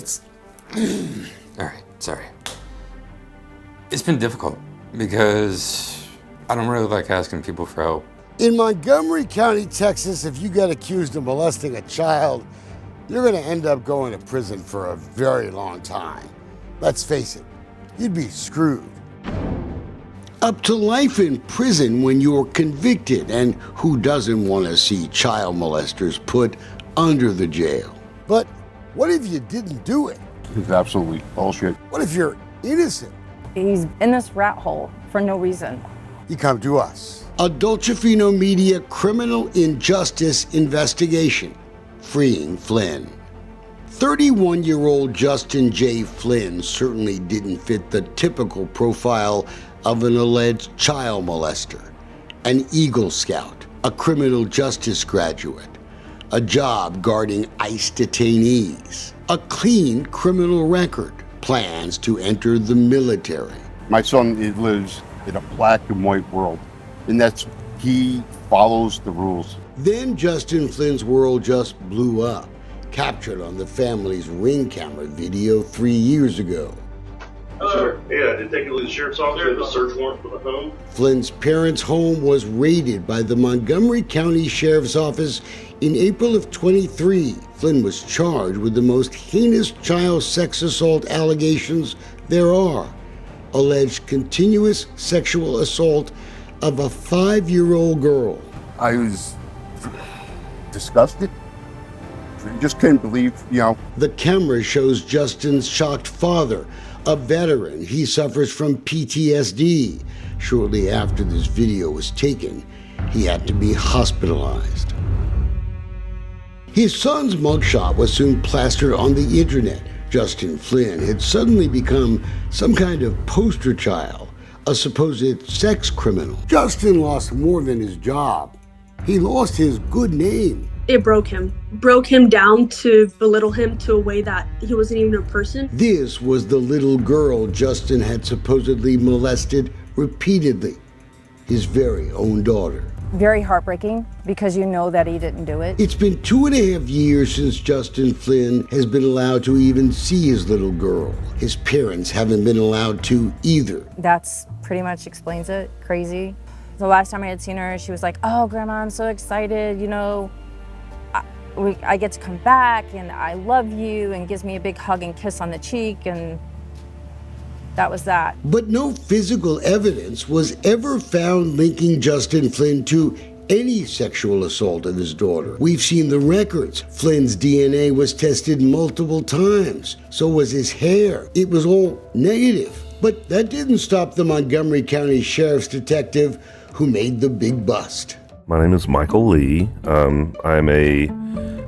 It's... All right, sorry. It's been difficult because I don't really like asking people for help. In Montgomery County, Texas, if you get accused of molesting a child, you're gonna end up going to prison for a very long time. Let's face it, you'd be screwed. Up to life in prison when you're convicted, and who doesn't want to see child molesters put under the jail? But what if you didn't do it? It's absolutely bullshit. What if you're innocent? He's in this rat hole for no reason. You come to us. Adultifino Media Criminal Injustice Investigation, Freeing Flynn. 31-year-old Justin J. Flynn certainly didn't fit the typical profile of an alleged child molester, an Eagle Scout, a criminal justice graduate, a job guarding ICE detainees, a clean criminal record, plans to enter the military. My son lives in a black and white world, and he follows the rules. Then Justin Flynn's world just blew up, captured on the family's Ring camera video 3 years ago. Sir, yeah, Detective Lee, the sheriff's office, have a search warrant for the home. Flynn's parents' home was raided by the Montgomery County Sheriff's Office in April of 23. Flynn was charged with the most heinous child sex assault allegations there are. Alleged continuous sexual assault of a 5-year-old girl. I was disgusted. Just couldn't believe, The camera shows Justin's shocked father, a veteran. He suffers from PTSD. Shortly after this video was taken, he had to be hospitalized. His son's mugshot was soon plastered on the internet. Justin Flynn had suddenly become some kind of poster child, a supposed sex criminal. Justin lost more than his job. He lost his good name. It broke him down to belittle him to a way that he wasn't even a person. This was the little girl Justin had supposedly molested repeatedly, his very own daughter. Very heartbreaking because you know that he didn't do it. It's been 2.5 years since Justin Flynn has been allowed to even see his little girl. His parents haven't been allowed to either. That's pretty much explains it. Crazy. The last time I had seen her, she was like, "Oh, Grandma, I'm so excited, I get to come back and I love you," and gives me a big hug and kiss on the cheek, and that was that. But no physical evidence was ever found linking Justin Flynn to any sexual assault of his daughter. We've seen the records. Flynn's DNA was tested multiple times. So was his hair. It was all negative. But that didn't stop the Montgomery County Sheriff's detective who made the big bust. My name is Michael Lee. I'm a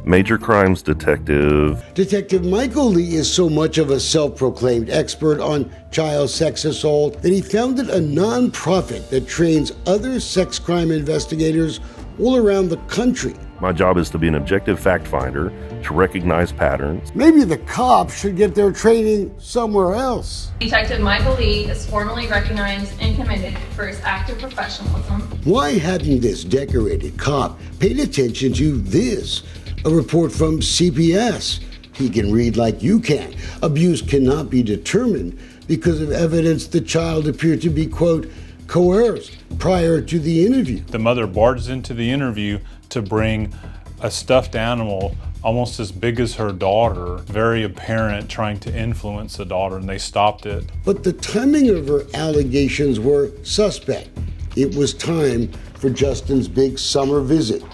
major crimes detective. Detective Michael Lee is so much of a self-proclaimed expert on child sex assault that he founded a non-profit that trains other sex crime investigators all around the country. My job is to be an objective fact finder, to recognize patterns. Maybe the cops should get their training somewhere else. Detective Michael Lee is formally recognized and commended for his active professionalism. Why hadn't this decorated cop paid attention to this? A report from CPS. He can read like you can. Abuse cannot be determined because of evidence the child appeared to be, quote, coerced prior to the interview. The mother barges into the interview to bring a stuffed animal almost as big as her daughter, very apparent, trying to influence the daughter, and they stopped it. But the timing of her allegations were suspect. It was time for Justin's big summer visit.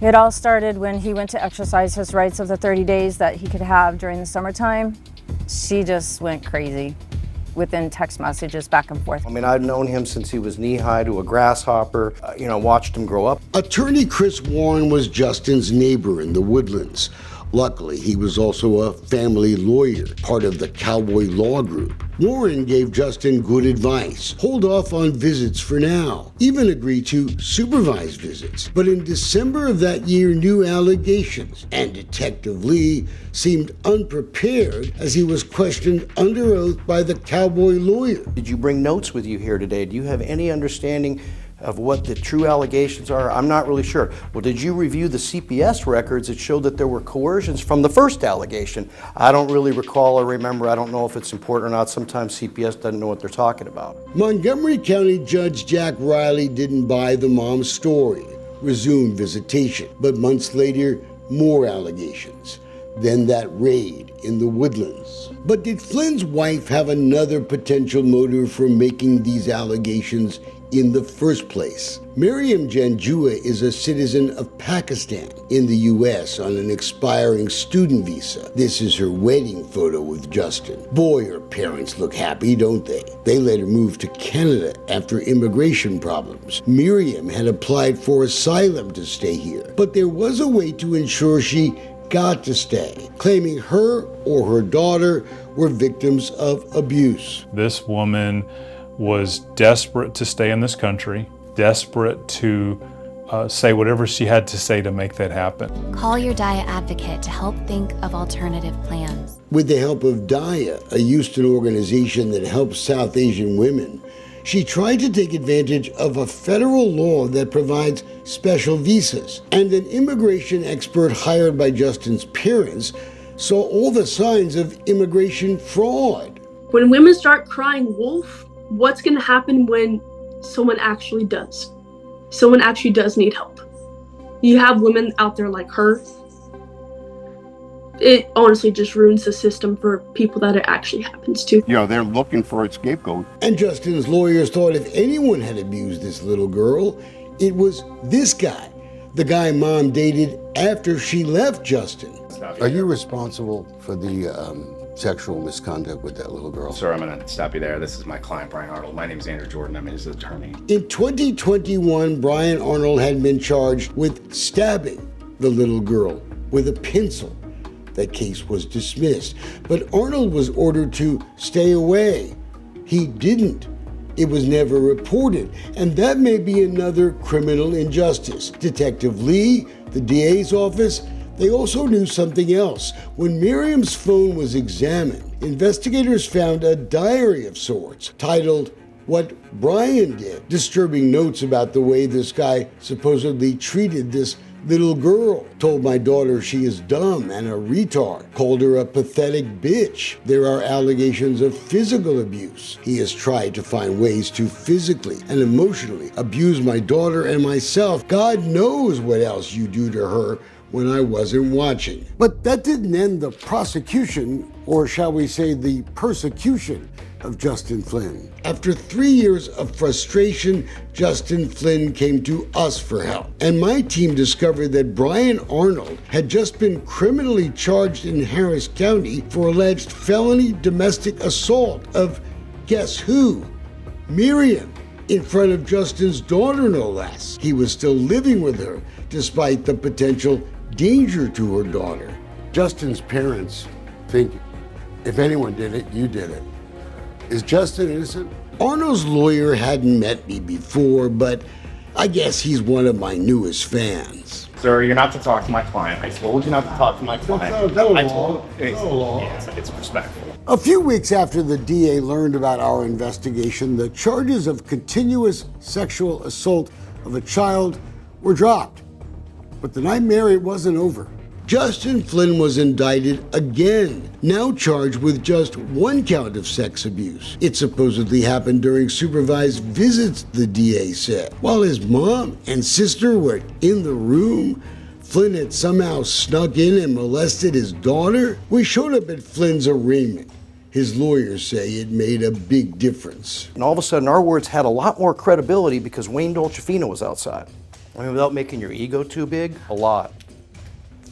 It all started when he went to exercise his rights of the 30 days that he could have during the summertime. She just went crazy within text messages back and forth. I mean, I've known him since he was knee-high to a grasshopper, watched him grow up. Attorney Chris Warren was Justin's neighbor in the Woodlands. Luckily, he was also a family lawyer, part of the Cowboy Law Group. Warren gave Justin good advice. Hold off on visits for now. Even agreed to supervised visits. But in December of that year, new allegations, and Detective Lee seemed unprepared as he was questioned under oath by the Cowboy lawyer. Did you bring notes with you here today? Do you have any understanding of what the true allegations are, I'm not really sure. Well, did you review the CPS records that showed that there were coercions from the first allegation? I don't really recall or remember. I don't know if it's important or not. Sometimes CPS doesn't know what they're talking about. Montgomery County Judge Jack Riley didn't buy the mom's story, resumed visitation, but months later, more allegations. Then that raid in the Woodlands. But did Flynn's wife have another potential motive for making these allegations in the first place? Miriam Janjua is a citizen of Pakistan in the U.S. on an expiring student visa. This is her wedding photo with Justin. Boy, her parents look happy, don't they? They let her move to Canada after immigration problems. Miriam had applied for asylum to stay here, but there was a way to ensure she got to stay, claiming her or her daughter were victims of abuse. This woman was desperate to stay in this country, desperate to say whatever she had to say to make that happen. Call your DAIA advocate to help think of alternative plans. With the help of DAIA, a Houston organization that helps South Asian women, she tried to take advantage of a federal law that provides special visas. And an immigration expert hired by Justin's parents saw all the signs of immigration fraud. When women start crying wolf, what's going to happen when someone actually does? Someone actually does need help. You have women out there like her. It honestly just ruins the system for people that it actually happens to. You know, they're looking for a scapegoat. And Justin's lawyers thought if anyone had abused this little girl, it was this guy, the guy mom dated after she left Justin. Are you responsible for the sexual misconduct with that little girl? Sir, I'm going to stop you there. This is my client, Brian Arnold. My name is Andrew Jordan. I'm his attorney. In 2021, Brian Arnold had been charged with stabbing the little girl with a pencil. That case was dismissed, but Arnold was ordered to stay away. He didn't. It was never reported, and that may be another criminal injustice. Detective Lee, the DA's office, they also knew something else. When Miriam's phone was examined, investigators found a diary of sorts titled What Brian Did, disturbing notes about the way this guy supposedly treated this little girl. Told my daughter she is dumb and a retard. Called her a pathetic bitch. There are allegations of physical abuse. He has tried to find ways to physically and emotionally abuse my daughter and myself. God knows what else you do to her when I wasn't watching. But that didn't end the prosecution, or shall we say the persecution, of Justin Flynn. After 3 years of frustration, Justin Flynn came to us for help. And my team discovered that Brian Arnold had just been criminally charged in Harris County for alleged felony domestic assault of, guess who? Miriam, in front of Justin's daughter, no less. He was still living with her, despite the potential danger to her daughter. Justin's parents think if anyone did it, you did it. Is Justin innocent? Arnold's lawyer hadn't met me before, but I guess he's one of my newest fans. Sir, you're not to talk to my client. I told you not to talk to my client. It's respectful. A few weeks after the DA learned about our investigation, the charges of continuous sexual assault of a child were dropped. But the nightmare, it wasn't over. Justin Flynn was indicted again, now charged with just one count of sex abuse. It supposedly happened during supervised visits, the DA said. While his mom and sister were in the room, Flynn had somehow snuck in and molested his daughter. We showed up at Flynn's arraignment. His lawyers say it made a big difference. And all of a sudden, our words had a lot more credibility because Wayne Dolcefino was outside. I mean, without making your ego too big, a lot.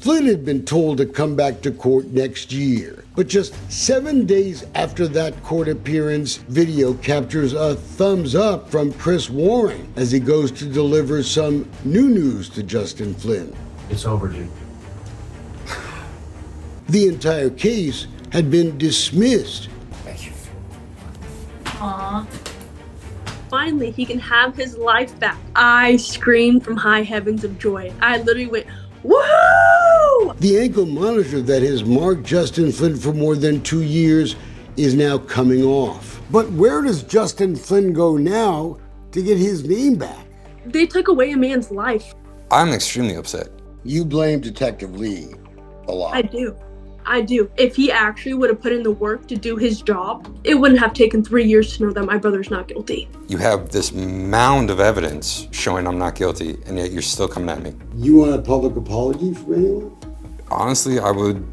Flynn had been told to come back to court next year, but just 7 days after that court appearance, video captures a thumbs up from Chris Warren as he goes to deliver some new news to Justin Flynn. It's over, dude. The entire case had been dismissed. Thank you. Aww. Finally, he can have his life back. I screamed from high heavens of joy. I literally went, woohoo! The ankle monitor that has marked Justin Flynn for more than 2 years is now coming off. But where does Justin Flynn go now to get his name back? They took away a man's life. I'm extremely upset. You blame Detective Lee a lot. I do. If he actually would have put in the work to do his job, it wouldn't have taken 3 years to know that my brother's not guilty. You have this mound of evidence showing I'm not guilty, and yet you're still coming at me. You want a public apology for anyone? Honestly, I would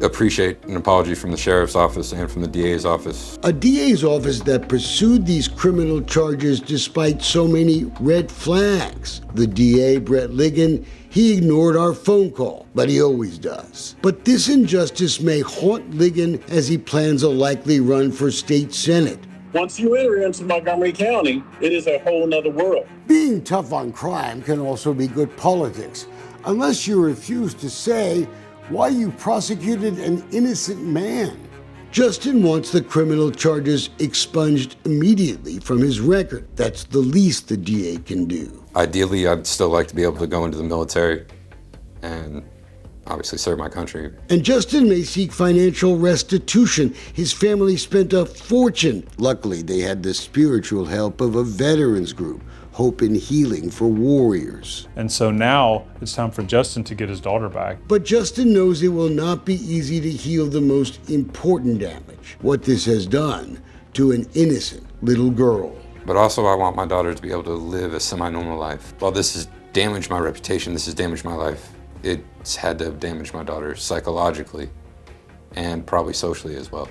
appreciate an apology from the sheriff's office and from the DA's office. A DA's office that pursued these criminal charges despite so many red flags. The DA, Brett Ligon, he ignored our phone call, but he always does. But this injustice may haunt Ligon as he plans a likely run for state senate. Once you enter into Montgomery County, it is a whole nother world. Being tough on crime can also be good politics, unless you refuse to say why you prosecuted an innocent man. Justin wants the criminal charges expunged immediately from his record. That's the least the DA can do. Ideally, I'd still like to be able to go into the military and obviously serve my country. And Justin may seek financial restitution. His family spent a fortune. Luckily, they had the spiritual help of a veterans group, Hope and Healing for Warriors. And so now it's time for Justin to get his daughter back. But Justin knows it will not be easy to heal the most important damage, what this has done to an innocent little girl. But also I want my daughter to be able to live a semi-normal life. While this has damaged my reputation, this has damaged my life, it's had to have damaged my daughter psychologically and probably socially as well.